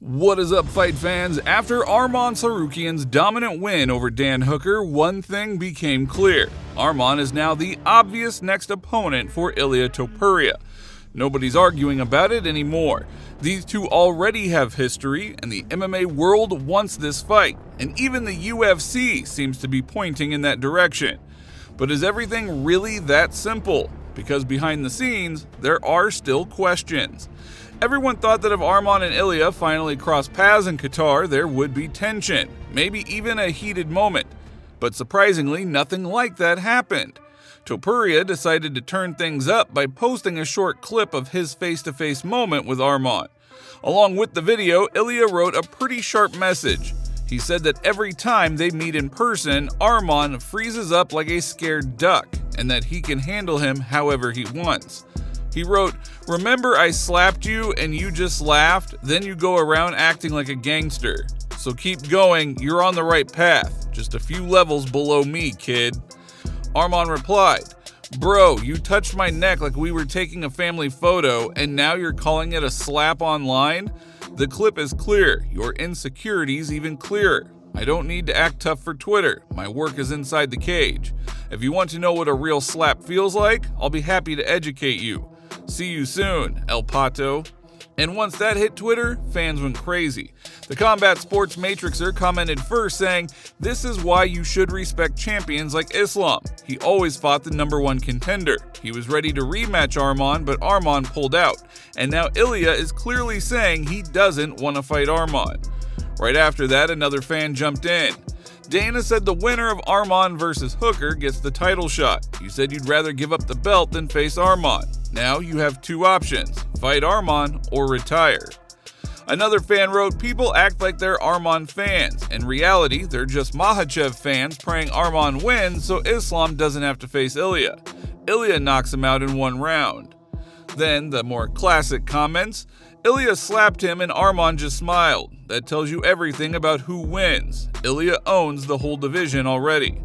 What is up, fight fans? After Arman Tsarukyan's dominant win over Dan Hooker, one thing became clear. Arman is now the obvious next opponent for Ilia Topuria. Nobody's arguing about it anymore. These two already have history, and the MMA world wants this fight, and even the UFC seems to be pointing in that direction. But is everything really that simple? Because behind the scenes, there are still questions. Everyone thought that if Arman and Ilia finally crossed paths in Qatar, there would be tension, maybe even a heated moment. But surprisingly, nothing like that happened. Topuria decided to turn things up by posting a short clip of his face-to-face moment with Arman. Along with the video, Ilia wrote a pretty sharp message. He said that every time they meet in person, Arman freezes up like a scared duck, and that he can handle him however he wants. He wrote, "Remember I slapped you and you just laughed? Then you go around acting like a gangster. So keep going, you're on the right path. Just a few levels below me, kid." Arman replied, "Bro, you touched my neck like we were taking a family photo and now you're calling it a slap online? The clip is clear, your insecurity's even clearer. I don't need to act tough for Twitter. My work is inside the cage. If you want to know what a real slap feels like, I'll be happy to educate you. See you soon, El Pato." And once that hit Twitter, fans went crazy. The Combat Sports Matrixer commented first saying, "This is why you should respect champions like Islam. He always fought the #1 contender. He was ready to rematch Arman, but Arman pulled out. And now Ilia is clearly saying he doesn't want to fight Arman." Right after that, another fan jumped in. "Dana said the winner of Arman versus Hooker gets the title shot. You said you'd rather give up the belt than face Arman. Now you have two options, fight Arman or retire." Another fan wrote, "People act like they're Arman fans. In reality, they're just Makhachev fans praying Arman wins so Islam doesn't have to face Ilia. Ilia knocks him out in one round." Then the more classic comments, "Ilia slapped him and Arman just smiled. That tells you everything about who wins. Ilia owns the whole division already."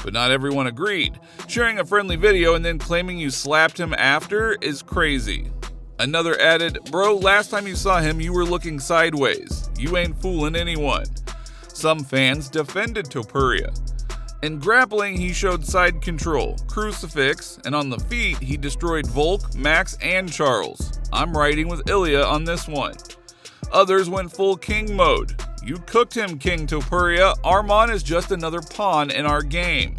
But not everyone agreed. Sharing a friendly video and then claiming you slapped him after is crazy. Another added, "Bro, last time you saw him, you were looking sideways. You ain't fooling anyone." Some fans defended Topuria. In grappling, he showed side control, crucifix, and on the feet, he destroyed Volk, Max, and Charles. I'm riding with Ilia on this one. Others went full king mode. "You cooked him, King Topuria. Arman is just another pawn in our game."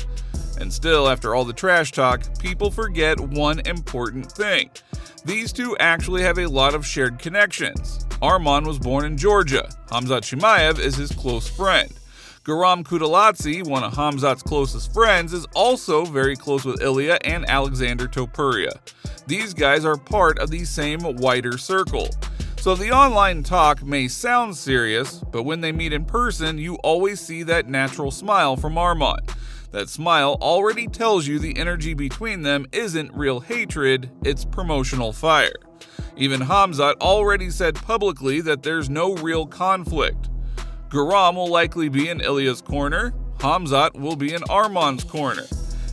And still, after all the trash talk, people forget one important thing. These two actually have a lot of shared connections. Arman was born in Georgia. Khamzat Chimaev is his close friend. Guram Kutaladze, one of Khamzat's closest friends, is also very close with Ilia and Alexander Topuria. These guys are part of the same wider circle. So the online talk may sound serious, but when they meet in person, you always see that natural smile from Arman. That smile already tells you the energy between them isn't real hatred, it's promotional fire. Even Khamzat already said publicly that there's no real conflict. Guram will likely be in Ilia's corner, Khamzat will be in Arman's corner.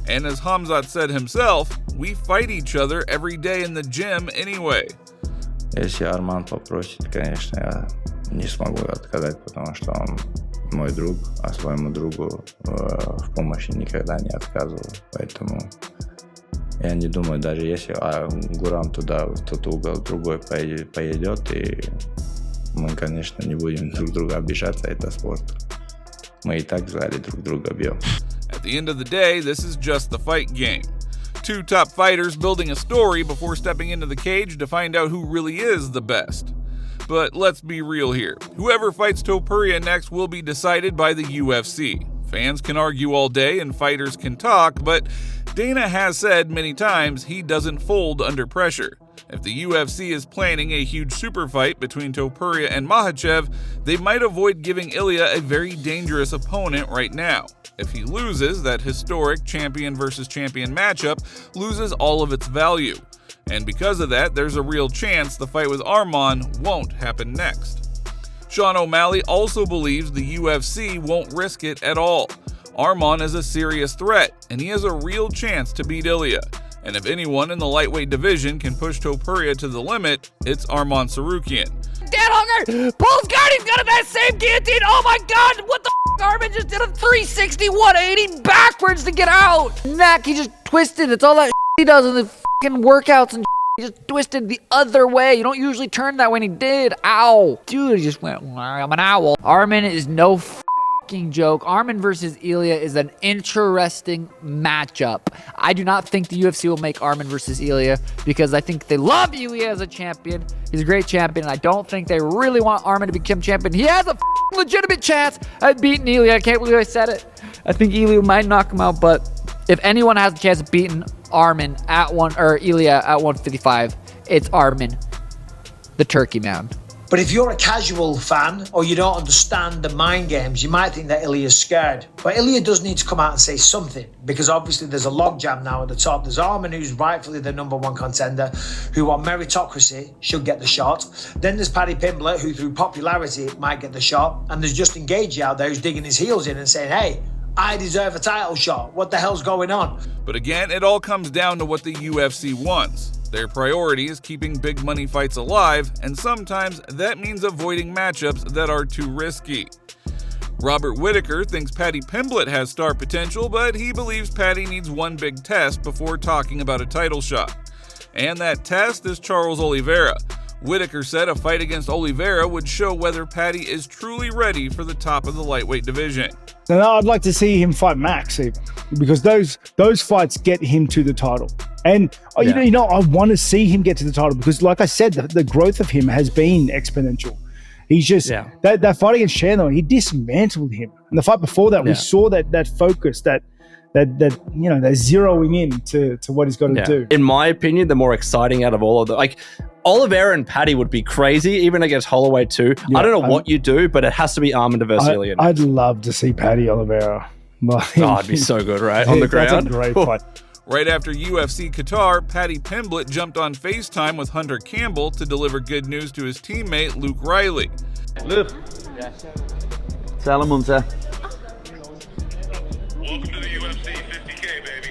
And as Khamzat said himself, we fight each other every day in the gym anyway. Если Арман попросит, конечно, я не смогу отказать, потому что он мой друг, а своему другу в помощи никогда не отказываю. Поэтому я не думаю, даже если Гурам туда, в тот угол другой поедет, и мы, конечно, не будем друг друга обижаться, это спорт. Мы и так в зале друг друга бьем. At the end of the day, this is just the fight game. Two top fighters building a story before stepping into the cage to find out who really is the best. But let's be real here. Whoever fights Topuria next will be decided by the UFC. Fans can argue all day and fighters can talk, but Dana has said many times he doesn't fold under pressure. If the UFC is planning a huge super fight between Topuria and Makhachev, they might avoid giving Ilia a very dangerous opponent right now. If he loses, that historic champion versus champion matchup loses all of its value. And because of that, there's a real chance the fight with Arman won't happen next. Sean O'Malley also believes the UFC won't risk it at all. Arman is a serious threat, and he has a real chance to beat Ilia. And if anyone in the lightweight division can push Topuria to the limit, it's Arman Tsarukyan. Dan Hooker pulls guard. He's got that same guillotine. Oh my God, what the Arman just did a 360 180 backwards to get out. Neck, he just twisted. It's all that he does in the fucking workouts and he just twisted the other way. You don't usually turn that when he did. Ow. Dude, he just went, I'm an owl. Arman is no fucking joke. Arman versus Ilia is an interesting matchup. I do not think the UFC will make Arman versus Ilia because I think they love Ilia as a champion. He's a great champion. I don't think they really want Arman to become champion. He has a legitimate chance at beating Ilia. I can't believe I said it. I think Ilia might knock him out, but if anyone has a chance of beating Arman at Ilia at 155, it's Arman, the Turkey Man. But if you're a casual fan or you don't understand the mind games, you might think that Ilia's scared. But Ilia does need to come out and say something because obviously there's a logjam now at the top. There's Arman, who's rightfully the #1 contender, who on meritocracy should get the shot. Then there's Paddy Pimblett, who through popularity might get the shot. And there's Justin Gaethje out there who's digging his heels in and saying, hey, I deserve a title shot. What the hell's going on? But again, it all comes down to what the UFC wants. Their priority is keeping big money fights alive, and sometimes that means avoiding matchups that are too risky. Robert Whittaker thinks Paddy Pimblett has star potential, but he believes Paddy needs one big test before talking about a title shot. And that test is Charles Oliveira. Whittaker said a fight against Oliveira would show whether Paddy is truly ready for the top of the lightweight division. And I'd like to see him fight Max even, because those fights get him to the title. And you know, I want to see him get to the title because, like I said, the growth of him has been exponential. He's just that fight against Chandler, he dismantled him. And the fight before that, we saw that focus, that you know, they're zeroing in to what he's got to do. In my opinion, the more exciting out of all of them, like Oliveira and Paddy would be crazy, even against Holloway too. I don't know what you do, but it has to be Arman versus Ilia. I'd love to see Paddy Oliveira. It'd be so good, right? On the ground. That's a great fight. Right after UFC Qatar, Paddy Pimblett jumped on FaceTime with Hunter Campbell to deliver good news to his teammate Luke Riley. Luke, tell him, Hunter. Welcome to the UFC 50K, baby.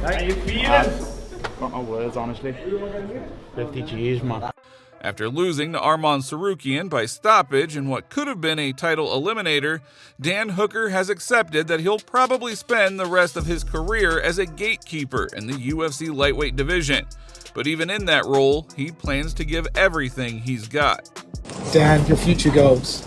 How you feeling? Got my words, honestly. 50 G's, man. After losing to Arman Tsarukyan by stoppage in what could have been a title eliminator, Dan Hooker has accepted that he'll probably spend the rest of his career as a gatekeeper in the UFC lightweight division. But even in that role, he plans to give everything he's got. Dan, your future goals?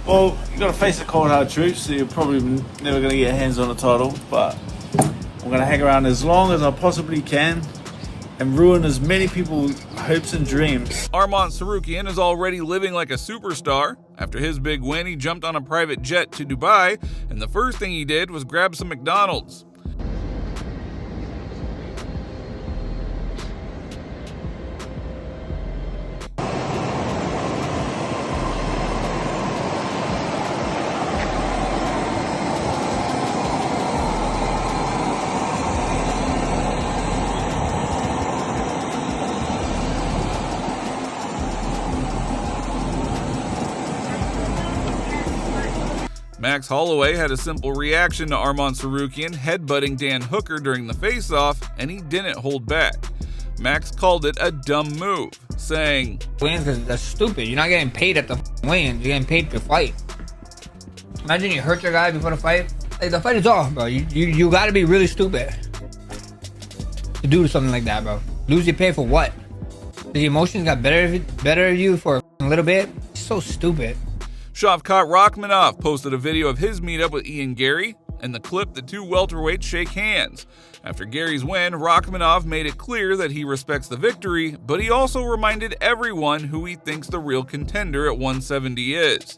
Well, you got to face the cold hard truth, so you're probably never going to get hands on the title, but I'm going to hang around as long as I possibly can and ruin as many people's hopes and dreams. Arman Tsarukyan is already living like a superstar. After his big win, he jumped on a private jet to Dubai, and the first thing he did was grab some McDonald's. Max Holloway had a simple reaction to Arman Tsarukyan headbutting Dan Hooker during the face-off, and he didn't hold back. Max called it a dumb move, saying, Wins because that's stupid. You're not getting paid at the weigh-in. You're getting paid to fight. Imagine you hurt your guy before the fight. Like, the fight is off, bro. You gotta be really stupid to do something like that, bro. Lose your pay for what? The emotions got better of you for a little bit? It's so stupid. Shavkat Rakhmonov posted a video of his meetup with Ian Gary. In the clip, the two welterweights shake hands. After Gary's win, Rakhmonov made it clear that he respects the victory, but he also reminded everyone who he thinks the real contender at 170 is.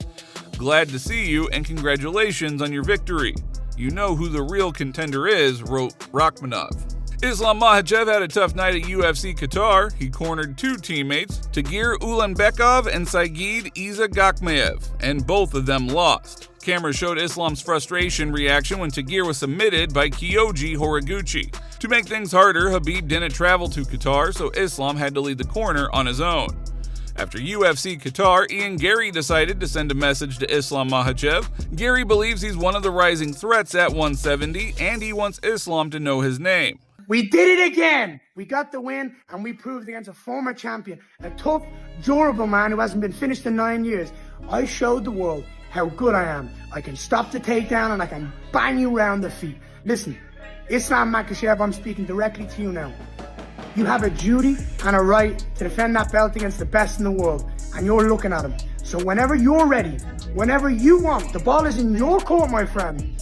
Glad to see you and congratulations on your victory. You know who the real contender is, wrote Rakhmonov. Islam Makhachev had a tough night at UFC Qatar. He cornered two teammates, Tagir Ulanbekov and Saigid Izagakmaev, and both of them lost. Cameras showed Islam's frustration reaction when Tagir was submitted by Kyoji Horiguchi. To make things harder, Khabib didn't travel to Qatar, so Islam had to lead the corner on his own. After UFC Qatar, Ian Gary decided to send a message to Islam Makhachev. Gary believes he's one of the rising threats at 170, and he wants Islam to know his name. We did it again. We got the win, and we proved against a former champion, a tough, durable man who hasn't been finished in 9 years. I showed the world how good I am. I can stop the takedown, and I can bang you around the feet. Listen, Islam Makhachev, I'm speaking directly to you now. You have a duty and a right to defend that belt against the best in the world, and you're looking at him. So whenever you're ready, whenever you want, the ball is in your court, my friend.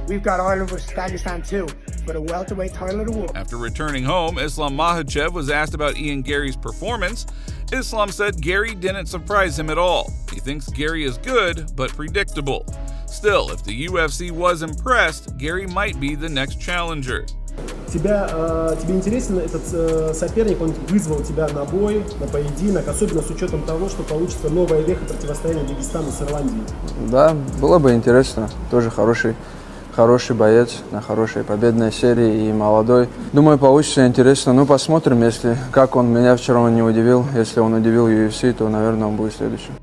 We've got Ireland versus Dagestan too, for the welterweight title of the world. After returning home, Islam Makhachev was asked about Ian Gary's performance. Islam said Gary didn't surprise him at all. He thinks Gary is good, but predictable. Still, if the UFC was impressed, Gary might be the next challenger. Тебе интересен этот соперник, он вызвал тебя на бой, на поединок, особенно с учетом того, что получится новая веха противостояния Дагестана с Ирландией. Да, было бы интересно. Тоже хороший боец, на хорошей победной серии и молодой. Думаю, получится интересно. Ну, посмотрим, если как он меня вчера не удивил. Если он удивил UFC, то, наверное, он будет следующим.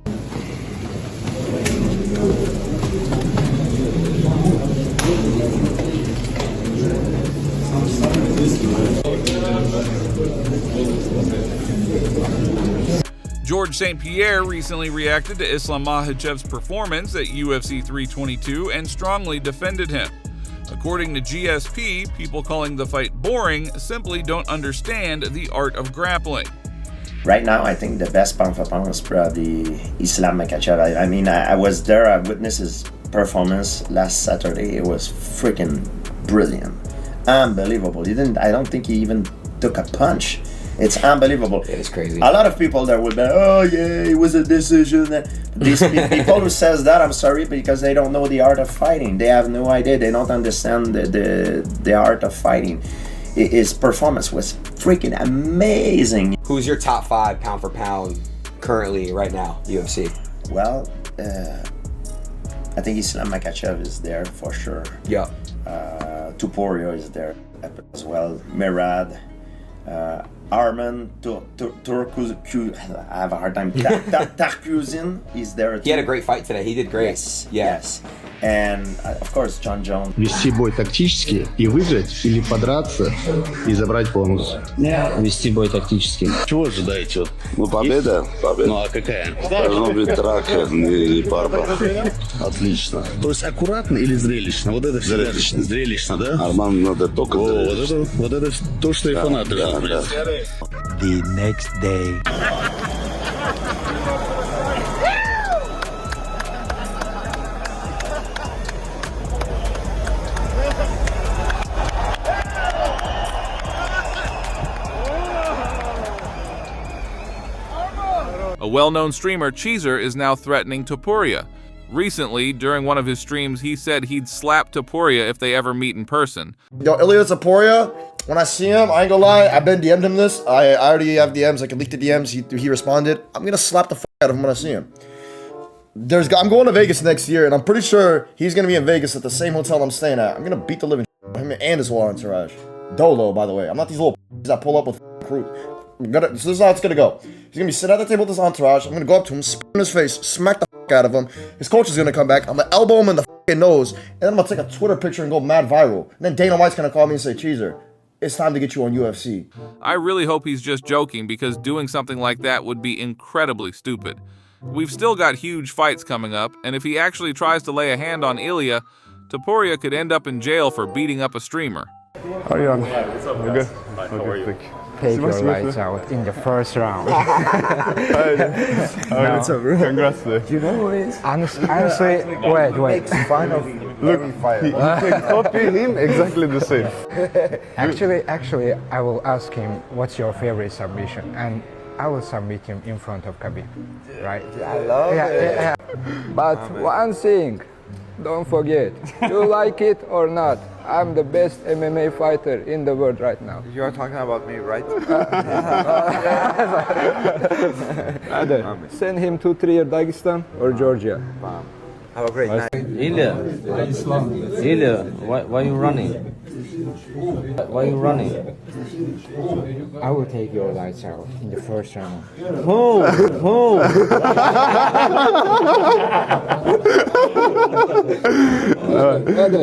George St. Pierre recently reacted to Islam Makhachev's performance at UFC 322 and strongly defended him. According to GSP, people calling the fight boring simply don't understand the art of grappling. Right now, I think the best pound for pound is probably Islam Makhachev. I mean, I was there, I witnessed his performance last Saturday. It was freaking brilliant. Unbelievable. I don't think he even took a punch. It's unbelievable. It is crazy. A lot of people there will be, oh yeah, it was a decision. These people who says that, I'm sorry, because they don't know the art of fighting. They have no idea. They don't understand the art of fighting. His performance was freaking amazing. Who's your top 5 pound for pound currently right now, UFC? Well, I think Islam Makhachev is there for sure. Yeah. Topuria is there as well. Merad. Arman Tsarukyan, I have a hard time. Tsarukyan is there too. He had a great fight today. He did great. Yes. And of course, John Jones. Вести бой тактически и выиграть, или подраться и забрать бонус? Вести бой тактически. Чего ожидаете? Ну, победа. Ну, а какая? Должно быть драка или борьба. Отлично. То есть аккуратно или зрелищно? Вот это всегда зрелищно, да? Арман надо только зрелищно. Вот это то, что и фанаты. The next day. A well-known streamer, Cheezer, is now threatening Topuria. Recently, during one of his streams, he said he'd slap Topuria if they ever meet in person. Yo, Ilia Topuria, when I see him, I ain't gonna lie, I've been DM'd him this. I already have DMs, I can leak the DMs, he responded. I'm gonna slap the f*** out of him when I see him. I'm going to Vegas next year, and I'm pretty sure he's gonna be in Vegas at the same hotel I'm staying at. I'm gonna beat the living shit out of him and his whole entourage. Dolo, by the way. I'm not these little that pull up with crew. So this is how it's gonna go. He's gonna be sitting at the table with his entourage. I'm gonna go up to him, spit in his face, smack the f*** out of him. His coach is gonna come back. I'm gonna elbow him in the f***ing nose, and then I'm gonna take a Twitter picture and go mad viral. And then Dana White's gonna call me and say, Cheezer, it's time to get you on UFC. I really hope he's just joking, because doing something like that would be incredibly stupid. We've still got huge fights coming up, and if he actually tries to lay a hand on Ilia, Topuria could end up in jail for beating up a streamer. How are you on? Hi, what's up, guys? Hi, how are you? Take your lights out in the first round. What's up, bro? Congrats, Do you know who it is? Honestly, wait. Makes fun of every fight. He copied him exactly the same. Actually, I will ask him, what's your favorite submission? And I will submit him in front of Khabib, right? I love it. But one thing, don't forget, you like it or not, I'm the best MMA fighter in the world right now. You are talking about me, right? Either send him to Dagestan or Georgia. Have a great night. Ilia, why you running? Why you running? I will take your lights out in the first round.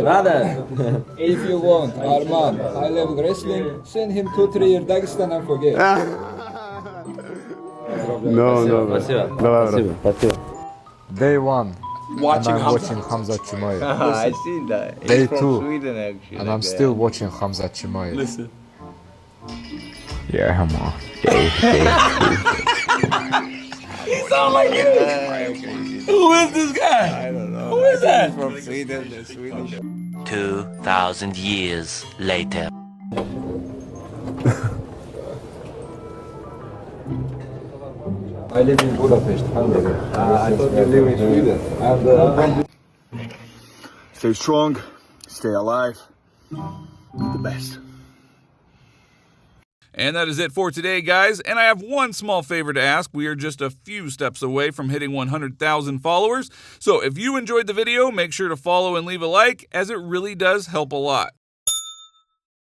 Brother. If you want Arman, high-level wrestling, send him to Dagestan and forget. No. Спасибо. Day one. Watching and I'm watching Hamza Chimaev. I seen that. Day He's from two. Sweden, actually. And I'm still watching Hamza Chimaev. Listen. Yeah, come on. He sound like it. Who is this guy? I don't know. Who is that? He's from Sweden. The Swedish. 2,000 years later. I live in Budapest, Hungary. I thought you live in Sweden. Stay strong, stay alive, the best. And that is it for today, guys. And I have one small favor to ask. We are just a few steps away from hitting 100,000 followers. So if you enjoyed the video, make sure to follow and leave a like, as it really does help a lot.